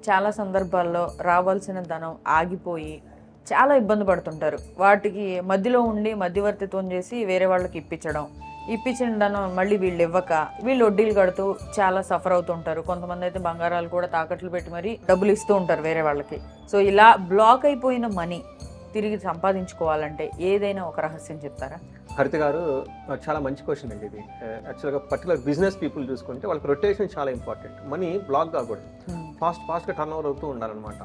చాలా సందర్భాల్లో రావాల్సిన ధనం ఆగిపోయి చాలా ఇబ్బంది పడుతుంటారు. వాటికి మధ్యలో ఉండి మధ్యవర్తిత్వం చేసి వేరే వాళ్ళకి ఇప్పించిన ధనం మళ్ళీ వీళ్ళు ఇవ్వక వీళ్ళు వడ్డీలు కడుతూ చాలా సఫర్ అవుతుంటారు. కొంతమంది అయితే బంగారాలు కూడా తాకట్లు పెట్టి మరీ డబ్బులు ఇస్తూ ఉంటారు వేరే వాళ్ళకి. సో ఇలా బ్లాక్ అయిపోయిన మనీ తిరిగి సంపాదించుకోవాలంటే ఏదైనా ఒక రహస్యం చెప్తారా? హరిత గారు, చాలా మంచి క్వశ్చన్ అండి ఇది. యాక్చువల్గా పర్టికులర్ బిజినెస్ పీపుల్ చూసుకుంటే వాళ్ళకి రొటేషన్ చాలా ఇంపార్టెంట్. మనీ బ్లాక్ కాకూడదు, ఫాస్ట్గా టర్న్ ఓవర్ అవుతూ ఉండాలన్నమాట.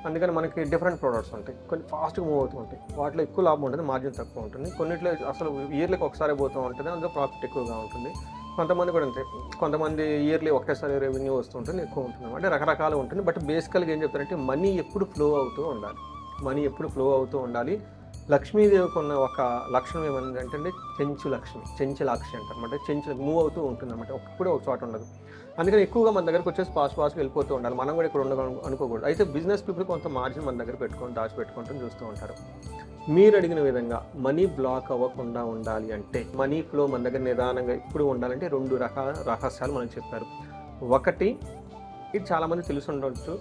అందుకని మనకి డిఫరెంట్ ప్రోడక్ట్స్ ఉంటాయి, కొన్ని ఫాస్ట్గా మూవ్ అవుతూ ఉంటాయి. వాటిలో ఎక్కువ లాభం ఉంటుంది, మార్జిన్ తక్కువ ఉంటుంది. కొన్నిట్లో అసలు ఇయర్లీకి ఒకసారి పోతూ ఉంటుంది, అందులో ప్రాఫిట్ ఎక్కువగా ఉంటుంది. కొంతమంది కూడా అంతే, కొంతమంది ఇయర్లీ ఒకేసారి రెవెన్యూ వస్తూ ఉంటుంది, ఎక్కువ ఉంటుంది. అంటే రకరకాలు ఉంటుంది. బట్ బేసికల్గా ఏం చెప్తారంటే మనీ ఎప్పుడు ఫ్లో అవుతూ ఉండాలి. మనీ ఎప్పుడు ఫ్లో అవుతూ ఉండాలి. లక్ష్మీదేవికి ఉన్న ఒక లక్షణం ఏమంటే చెంచులాక్షి అంటారు అనమాట. చెంచులు మూవ్ అవుతూ ఉంటుంది అనమాట, ఒక్కడే ఒక చోట ఉండదు. అందుకని ఎక్కువగా మన దగ్గరకు వచ్చేసి ఫాస్ట్గా వెళ్ళిపోతూ ఉండాలి. మనం కూడా ఇక్కడ అనుకోకూడదు. అయితే బిజినెస్ పీపుల్ కొంత మార్జిన్ మన దగ్గర దాచిపెట్టుకుంటూ చూస్తూ ఉంటారు. మీరు అడిగిన విధంగా మనీ బ్లాక్ అవ్వకుండా ఉండాలి అంటే, మనీ ఫ్లో మన దగ్గర నిదానంగా ఇప్పుడు ఉండాలంటే 2 రకాల రహస్యాలు మనం చెప్పారు. ఒకటి, ఇది చాలామంది తెలిసి ఉండవచ్చు,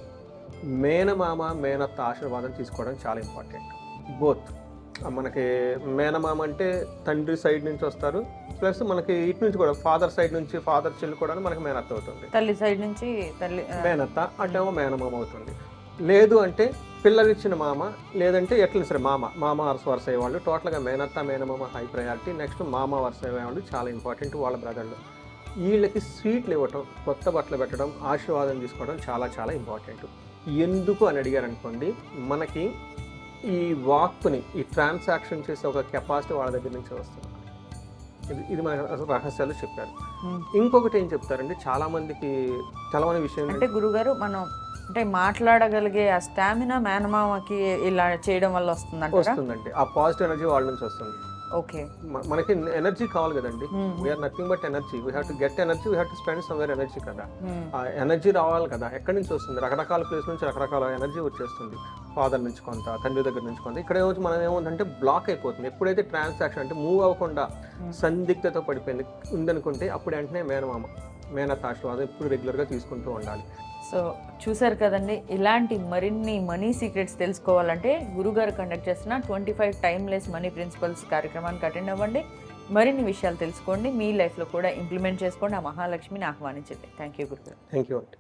మేనమామ మేనత్త ఆశీర్వాదం తీసుకోవడం చాలా ఇంపార్టెంట్. బోత్ మనకి మేనమామ అంటే తండ్రి సైడ్ నుంచి వస్తారు, ప్లస్ మనకి ఇటు నుంచి కూడా ఫాదర్ సైడ్ నుంచి ఫాదర్ చెల్లి కూడా మనకి మేనత్త అవుతుంది. తల్లి సైడ్ నుంచి మేనత్త అటేమో మేనమామ అవుతుంది. లేదు అంటే పిల్లలిచ్చిన మామ, లేదంటే ఎట్లా సరే మామ వరుస అయ్యేవాళ్ళు. టోటల్గా మేనత్త మేనమామ హై ప్రయారిటీ. నెక్స్ట్ మామ వరుస అయ్యేవాళ్ళు చాలా ఇంపార్టెంట్. వాళ్ళ బ్రదర్లు వీళ్ళకి స్వీట్లు ఇవ్వటం, కొత్త బట్టలు పెట్టడం, ఆశీర్వాదం తీసుకోవడం చాలా చాలా ఇంపార్టెంట్. ఎందుకు అని అడిగారు అనుకోండి, మనకి ఈ వాక్ని ఈ ట్రాన్సాక్షన్ చేసే ఒక కెపాసిటీ వాళ్ళ దగ్గర నుంచి వస్తుంది. ఇది మన రహస్యాలు చెప్పారు. ఇంకొకటి ఏం చెప్తారంటే, చాలా మందికి తెలవని విషయం అంటే గురుగారు, మనం అంటే మాట్లాడగలిగే ఆ స్టామినా మేనమామకి ఇలా చేయడం వల్ల వస్తుందండి. ఆ పాజిటివ్ ఎనర్జీ వాళ్ళ నుంచి వస్తుంది. ఓకే, మనకి ఎనర్జీ కావాలి కదండి. We are nothing but energy. We have to get energy, we have to spend somewhere energy కదా. ఆ ఎనర్జీ రావాలి కదా. ఎక్కడి నుంచి వస్తుంది? రకరకాల ప్లేస్ నుంచి రకరకాల ఎనర్జీ వచ్చేస్తుంది. ఫాదర్ నుంచి కొంత, తండ్రి దగ్గర నుంచి కొంత. ఇక్కడ మనం ఏముందంటే బ్లాక్ అయిపోతుంది. ఎప్పుడైతే ట్రాన్సాక్షన్ అంటే మూవ్ అవ్వకుండా సందిగ్ధత పడిపోయింది ఉందనుకుంటే, అప్పుడు వెంటనే మేనత్త ఆశీర్వాదం ఎప్పుడు రెగ్యులర్గా తీసుకుంటూ ఉండాలి. సో చూసారు కదండి, ఇలాంటి మరిన్ని మనీ సీక్రెట్స్ తెలుసుకోవాలంటే గురుగారు కండక్ట్ చేసిన 25 టైమ్లెస్ మనీ ప్రిన్సిపల్స్ కార్యక్రమానికి అటెండ్ అవ్వండి. మరిన్ని విషయాలు తెలుసుకోండి, మీ లైఫ్లో కూడా ఇంప్లిమెంట్ చేసుకోండి. ఆ మహాలక్ష్మిని ఆహ్వానించండి. థ్యాంక్ యూ గురుగారు. థ్యాంక్ యూ అండి.